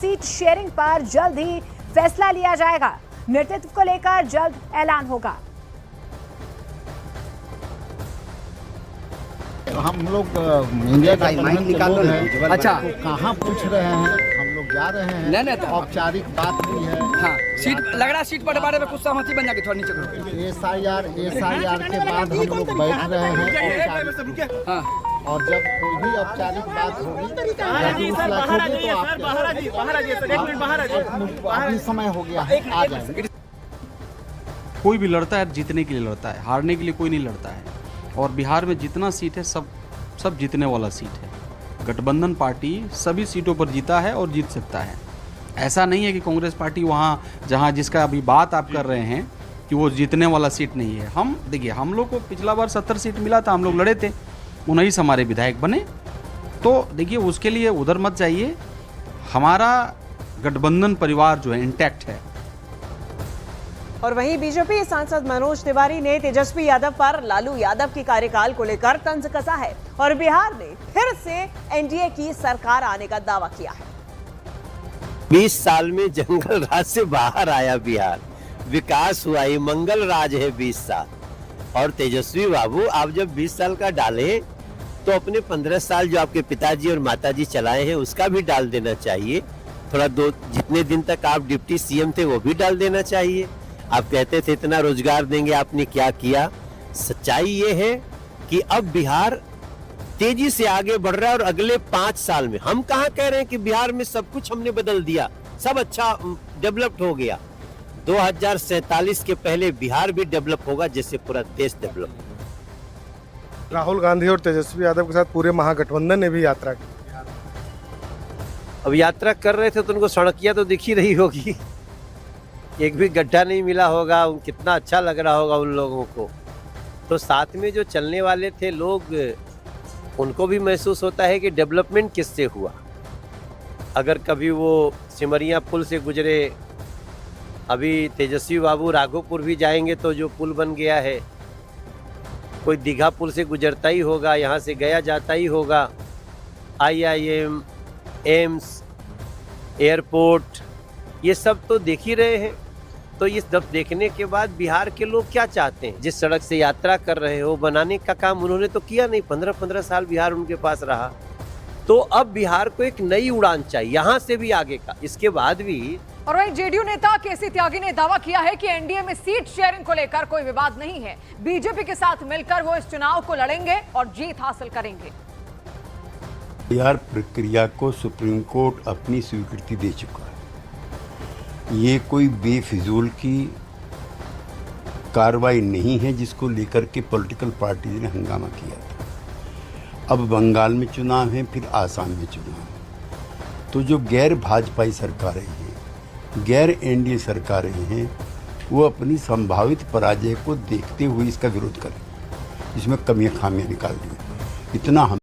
Seat sharing पर जल्द ही फैसला लिया जाएगा। नेतृत्व को लेकर जल्द ऐलान होगा। हम लोग इंडिया गठबंधन निकाल लो है। अच्छा, तो कहाँ पूछ रहे हैं, हम लोग जा रहे हैं। नहीं तो औपचारिक बात भी है। हाँ, सीट लग रहा है, सीट बंटवारे में कुछ सहमति बन जाएगी। थोड़ा नीचे करो। एसआईआर के बाद हम लोग बैठ रहे हैं। हाँ, और जब कोई भी औपचारिक बात होगी तो अभी समय हो गया है, आ जाएंगे। कोई भी लड़ता है जीतने के लिए लड़ता है, हारने के लिए कोई नहीं लड़ता है। और बिहार में जितना सीट है सब जीतने वाला सीट है। गठबंधन पार्टी सभी सीटों पर जीता है और जीत सकता है। ऐसा नहीं है कि कांग्रेस पार्टी वहाँ जहाँ जिसका अभी बात आप कर रहे हैं कि वो जीतने वाला सीट नहीं है। हम देखिए, हम लोग को पिछला बार 70 सीट मिला था, हम लोग लड़े थे, 19 हमारे विधायक बने। तो देखिए, उसके लिए उधर मत जाइए। हमारा गठबंधन परिवार जो है इंटैक्ट है। और वहीं बीजेपी सांसद मनोज तिवारी ने तेजस्वी यादव पर लालू यादव के कार्यकाल को लेकर तंज कसा है और बिहार में फिर से एनडीए की सरकार आने का दावा किया है। 20 साल में जंगल राज से बाहर आया बिहार, विकास हुआ, ये मंगल राज है 20 साल। और तेजस्वी बाबू, आप जब 20 साल का डाले तो अपने 15 साल जो आपके पिताजी और माताजी चलाए हैं उसका भी डाल देना चाहिए। थोड़ा जितने दिन तक आप डिप्टी सीएम थे वो भी डाल देना चाहिए। आप कहते थे इतना रोजगार देंगे, आपने क्या किया? सच्चाई ये है कि अब बिहार तेजी से आगे बढ़ रहा है। और अगले 5 साल में हम कहाँ कह रहे हैं कि बिहार में सब कुछ हमने बदल दिया, सब अच्छा डेवलप्ड हो गया। 2047 के पहले बिहार भी डेवलप होगा जैसे पूरा देश डेवलप। राहुल गांधी और तेजस्वी यादव के साथ पूरे महागठबंधन ने भी यात्रा की। अब यात्रा कर रहे थे तो उनको सड़कियां तो दिख ही रही होगी, एक भी गड्ढा नहीं मिला होगा। कितना अच्छा लग रहा होगा उन लोगों को। तो साथ में जो चलने वाले थे लोग, उनको भी महसूस होता है कि डेवलपमेंट किससे हुआ। अगर कभी वो सिमरिया पुल से गुजरे, अभी तेजस्वी बाबू राघोपुर भी जाएंगे तो जो पुल बन गया है, कोई दीघा पुल से गुजरता ही होगा, यहाँ से गया जाता ही होगा। IIM, एम्स, एयरपोर्ट, ये सब तो देख ही रहे हैं। तो ये सब देखने के बाद बिहार के लोग क्या चाहते हैं? जिस सड़क से यात्रा कर रहे हो, बनाने का काम उन्होंने तो किया नहीं। 15-15 साल बिहार उनके पास रहा। तो अब बिहार को एक नई उड़ान चाहिए, यहाँ से भी आगे का। इसके बाद भी और वहीं जेडीयू नेता केसी त्यागी ने दावा किया है कि एनडीए में सीट शेयरिंग को लेकर कोई विवाद नहीं है। बीजेपी के साथ मिलकर वो इस चुनाव को लड़ेंगे और जीत हासिल करेंगे। बिहार प्रक्रिया को सुप्रीम कोर्ट अपनी स्वीकृति दे चुका है। ये कोई बेफिजूल की कार्रवाई नहीं है जिसको लेकर के पॉलिटिकल पार्टीज ने हंगामा किया था। अब बंगाल में चुनाव है, फिर आसाम में चुनाव है। तो जो गैर भाजपाई सरकारें हैं, गैर एनडीए सरकारें हैं, वो अपनी संभावित पराजय को देखते हुए इसका विरोध करें, इसमें कमियां खामियां निकाल दें। इतना हम